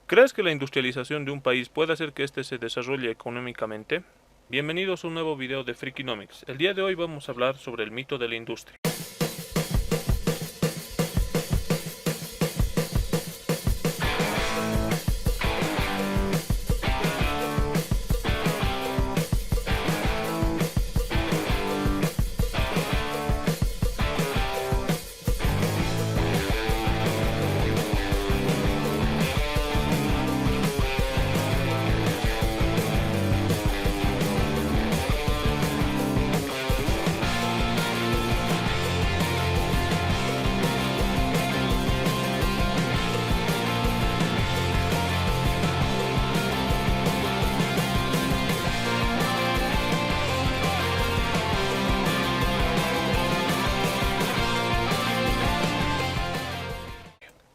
¿Crees que la industrialización de un país puede hacer que éste se desarrolle económicamente? Bienvenidos a un nuevo video de Freakonomics. El día de hoy vamos a hablar sobre el mito de la industria.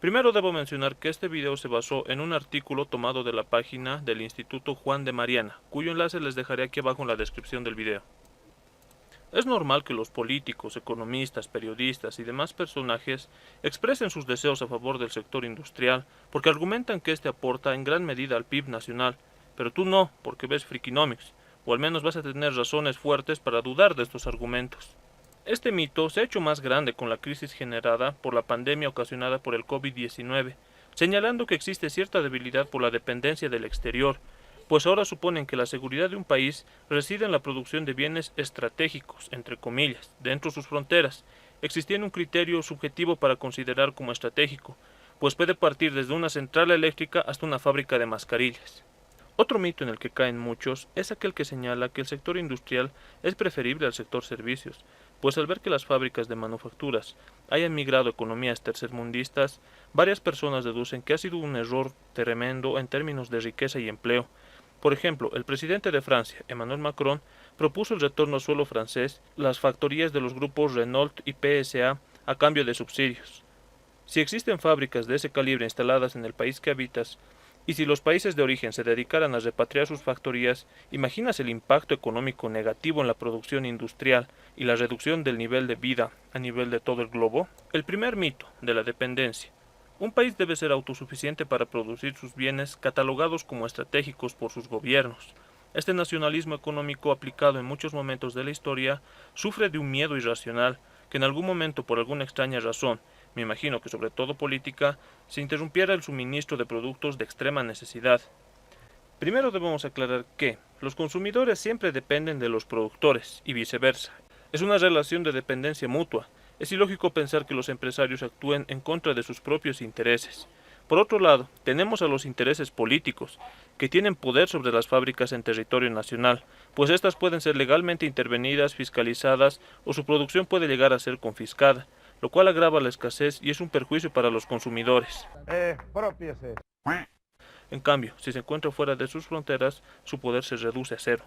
Primero debo mencionar que este video se basó en un artículo tomado de la página del Instituto Juan de Mariana, cuyo enlace les dejaré aquí abajo en la descripción del video. Es normal que los políticos, economistas, periodistas y demás personajes expresen sus deseos a favor del sector industrial porque argumentan que este aporta en gran medida al PIB nacional, pero tú no, porque ves Freakonomics, o al menos vas a tener razones fuertes para dudar de estos argumentos. Este mito se ha hecho más grande con la crisis generada por la pandemia ocasionada por el COVID-19, señalando que existe cierta debilidad por la dependencia del exterior, pues ahora suponen que la seguridad de un país reside en la producción de bienes estratégicos, entre comillas, dentro de sus fronteras, existiendo un criterio subjetivo para considerar como estratégico, pues puede partir desde una central eléctrica hasta una fábrica de mascarillas. Otro mito en el que caen muchos es aquel que señala que el sector industrial es preferible al sector servicios, pues al ver que las fábricas de manufacturas hayan migrado a economías tercermundistas, varias personas deducen que ha sido un error tremendo en términos de riqueza y empleo. Por ejemplo, el presidente de Francia, Emmanuel Macron, propuso el retorno al suelo francés, las factorías de los grupos Renault y PSA a cambio de subsidios. Si existen fábricas de ese calibre instaladas en el país que habitas, y si los países de origen se dedicaran a repatriar sus factorías, ¿imaginas el impacto económico negativo en la producción industrial y la reducción del nivel de vida a nivel de todo el globo? El primer mito, de la dependencia. Un país debe ser autosuficiente para producir sus bienes catalogados como estratégicos por sus gobiernos. Este nacionalismo económico aplicado en muchos momentos de la historia sufre de un miedo irracional que en algún momento por alguna extraña razón, me imagino que sobre todo política, se interrumpiera el suministro de productos de extrema necesidad. Primero debemos aclarar que los consumidores siempre dependen de los productores y viceversa. Es una relación de dependencia mutua. Es ilógico pensar que los empresarios actúen en contra de sus propios intereses. Por otro lado, tenemos a los intereses políticos, que tienen poder sobre las fábricas en territorio nacional, pues éstas pueden ser legalmente intervenidas, fiscalizadas o su producción puede llegar a ser confiscada, lo cual agrava la escasez y es un perjuicio para los consumidores. Propiese. En cambio, si se encuentra fuera de sus fronteras, su poder se reduce a cero.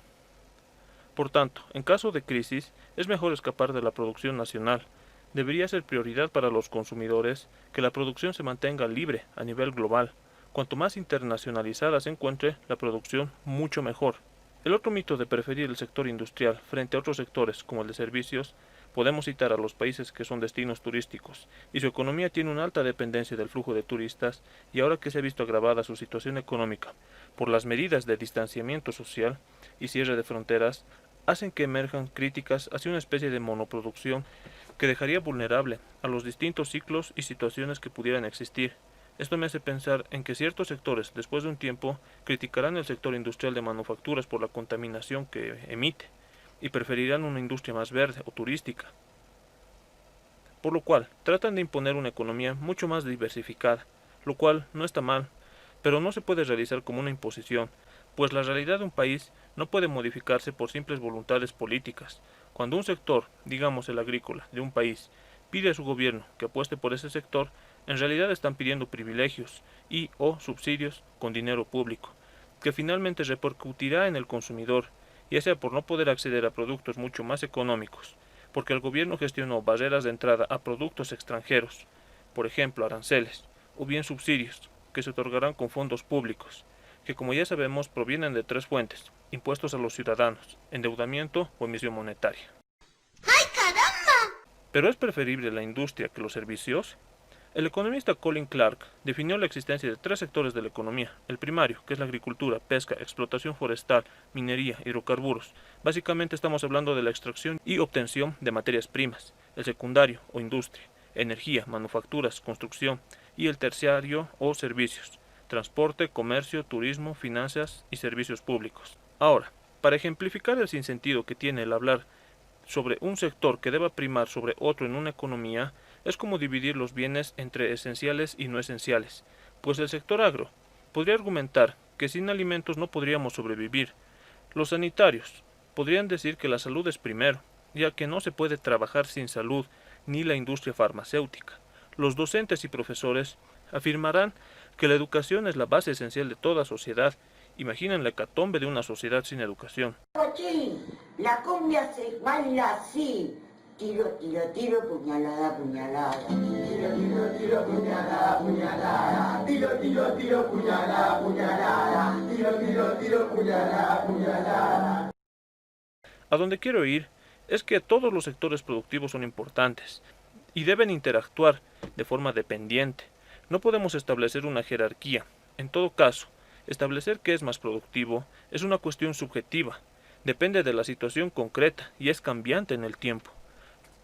Por tanto, en caso de crisis, es mejor escapar de la producción nacional. Debería ser prioridad para los consumidores que la producción se mantenga libre a nivel global. Cuanto más internacionalizada se encuentre la producción, mucho mejor. El otro mito de preferir el sector industrial frente a otros sectores como el de servicios, podemos citar a los países que son destinos turísticos y su economía tiene una alta dependencia del flujo de turistas y ahora que se ha visto agravada su situación económica por las medidas de distanciamiento social y cierre de fronteras, hacen que emerjan críticas hacia una especie de monoproducción que dejaría vulnerable a los distintos ciclos y situaciones que pudieran existir. Esto me hace pensar en que ciertos sectores, después de un tiempo, criticarán el sector industrial de manufacturas por la contaminación que emite, y preferirán una industria más verde o turística. Por lo cual, tratan de imponer una economía mucho más diversificada, lo cual no está mal, pero no se puede realizar como una imposición, pues la realidad de un país no puede modificarse por simples voluntades políticas. Cuando un sector, digamos el agrícola, de un país, pide a su gobierno que apueste por ese sector, en realidad están pidiendo privilegios y o subsidios con dinero público, que finalmente repercutirá en el consumidor, ya sea por no poder acceder a productos mucho más económicos, porque el gobierno gestionó barreras de entrada a productos extranjeros, por ejemplo aranceles, o bien subsidios, que se otorgarán con fondos públicos, que como ya sabemos provienen de tres fuentes: impuestos a los ciudadanos, endeudamiento o emisión monetaria. ¡Ay, caramba! ¿Pero es preferible la industria que los servicios? El economista Colin Clark definió la existencia de tres sectores de la economía. El primario, que es la agricultura, pesca, explotación forestal, minería, hidrocarburos. Básicamente estamos hablando de la extracción y obtención de materias primas. El secundario, o industria, energía, manufacturas, construcción. Y el terciario, o servicios, transporte, comercio, turismo, finanzas y servicios públicos. Ahora, para ejemplificar el sinsentido que tiene el hablar sobre un sector que deba primar sobre otro en una economía, es como dividir los bienes entre esenciales y no esenciales, pues el sector agro podría argumentar que sin alimentos no podríamos sobrevivir. Los sanitarios podrían decir que la salud es primero, ya que no se puede trabajar sin salud, ni la industria farmacéutica. Los docentes y profesores afirmarán que la educación es la base esencial de toda sociedad. Imaginen la hecatombe de una sociedad sin educación. La cumbia se baila así. Tiro, tiro, tiro, puñalada, puñalada. Tiro, tiro, tiro, puñalada, puñalada. Tiro, tiro, tiro, puñalada, puñalada. Tiro, tiro, tiro, puñalada, puñalada. A donde quiero ir es que todos los sectores productivos son importantes y deben interactuar de forma dependiente. No podemos establecer una jerarquía. En todo caso, establecer qué es más productivo es una cuestión subjetiva. Depende de la situación concreta y es cambiante en el tiempo.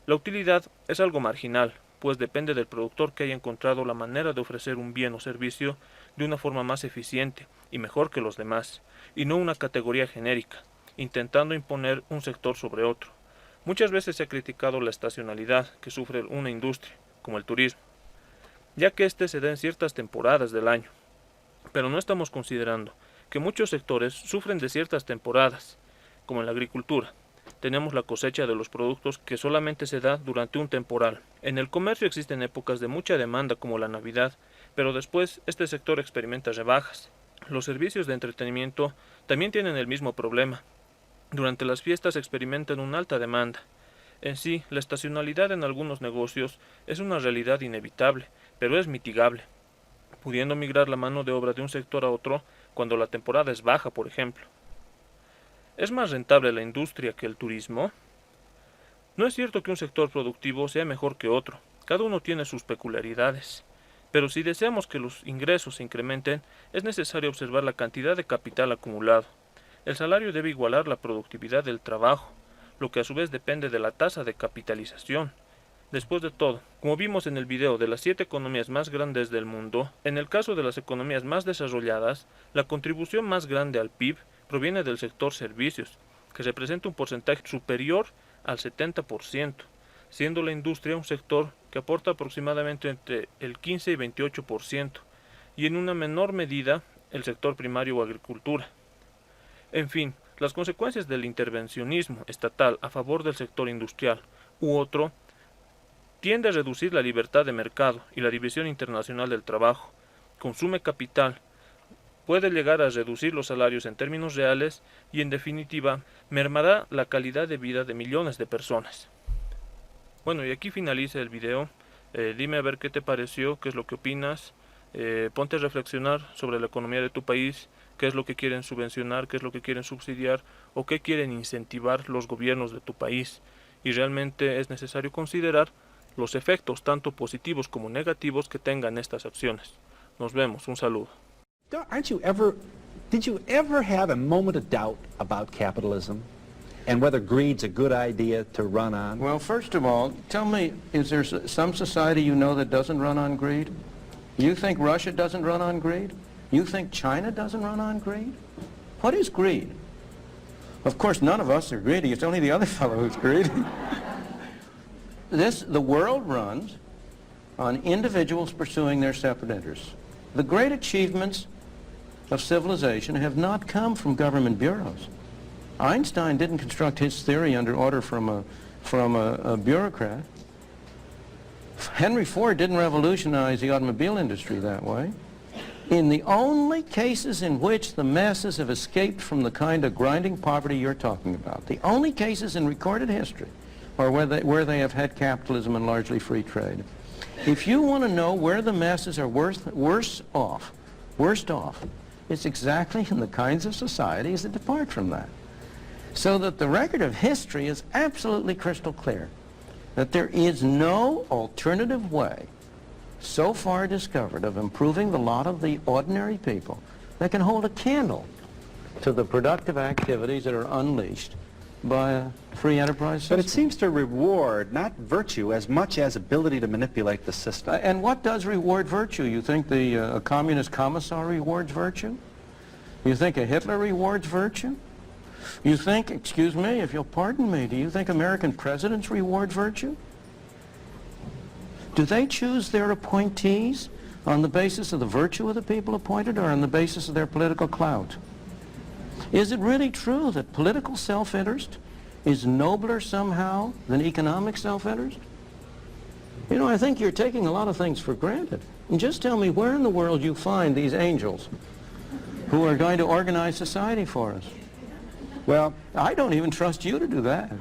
La utilidad es algo marginal, pues depende del productor que haya encontrado la manera de ofrecer un bien o servicio de una forma más eficiente y mejor que los demás, y no una categoría genérica, intentando imponer un sector sobre otro. Muchas veces se ha criticado la estacionalidad que sufre una industria, como el turismo, ya que éste se da en ciertas temporadas del año. Pero no estamos considerando que muchos sectores sufren de ciertas temporadas, como en la agricultura. Tenemos la cosecha de los productos que solamente se da durante un temporal. En el comercio existen épocas de mucha demanda como la Navidad, pero después este sector experimenta rebajas. Los servicios de entretenimiento también tienen el mismo problema. Durante las fiestas experimentan una alta demanda. En sí, la estacionalidad en algunos negocios es una realidad inevitable, pero es mitigable, pudiendo migrar la mano de obra de un sector a otro cuando la temporada es baja, por ejemplo. ¿Es más rentable la industria que el turismo? No es cierto que un sector productivo sea mejor que otro, cada uno tiene sus peculiaridades. Pero si deseamos que los ingresos se incrementen, es necesario observar la cantidad de capital acumulado. El salario debe igualar la productividad del trabajo, lo que a su vez depende de la tasa de capitalización. Después de todo, como vimos en el video de las 7 economías más grandes del mundo, en el caso de las economías más desarrolladas, la contribución más grande al PIB proviene del sector servicios, que representa un porcentaje superior al 70%, siendo la industria un sector que aporta aproximadamente entre el 15 y 28%, y en una menor medida el sector primario o agricultura. En fin, las consecuencias del intervencionismo estatal a favor del sector industrial u otro tiende a reducir la libertad de mercado y la división internacional del trabajo, consume capital, puede llegar a reducir los salarios en términos reales y, en definitiva, mermará la calidad de vida de millones de personas. Bueno, y aquí finaliza el video. Dime a ver qué te pareció, qué es lo que opinas. Ponte a reflexionar sobre la economía de tu país, qué es lo que quieren subvencionar, qué es lo que quieren subsidiar o qué quieren incentivar los gobiernos de tu país. Y realmente es necesario considerar los efectos tanto positivos como negativos que tengan estas acciones. Nos vemos, un saludo. Did you ever have a moment of doubt about capitalism and whether greed's a good idea to run on? Well, first of all, tell me, is there some society you know that doesn't run on greed? You think Russia doesn't run on greed? You think China doesn't run on greed? What is greed? Of course, none of us are greedy. It's only the other fellow who's greedy. The world runs on individuals pursuing their separate interests. The great achievements of civilization have not come from government bureaus. Einstein didn't construct his theory under order from a bureaucrat. Henry Ford didn't revolutionize the automobile industry that way. In the only cases in which the masses have escaped from the kind of grinding poverty you're talking about, the only cases in recorded history are where they have had capitalism and largely free trade. If you want to know where the masses are worst off, it's exactly in the kinds of societies that depart from that. So that the record of history is absolutely crystal clear, that there is no alternative way so far discovered of improving the lot of the ordinary people that can hold a candle to the productive activities that are unleashed by a free enterprise system. But it seems to reward not virtue as much as ability to manipulate the system. And what does reward virtue? You think a communist commissar rewards virtue? You think a Hitler rewards virtue? You think, excuse me, if you'll pardon me, do you think American presidents reward virtue? Do they choose their appointees on the basis of the virtue of the people appointed or on the basis of their political clout? Is it really true that political self-interest is nobler somehow than economic self-interest? You know, I think you're taking a lot of things for granted. And just tell me where in the world you find these angels who are going to organize society for us. Well, I don't even trust you to do that.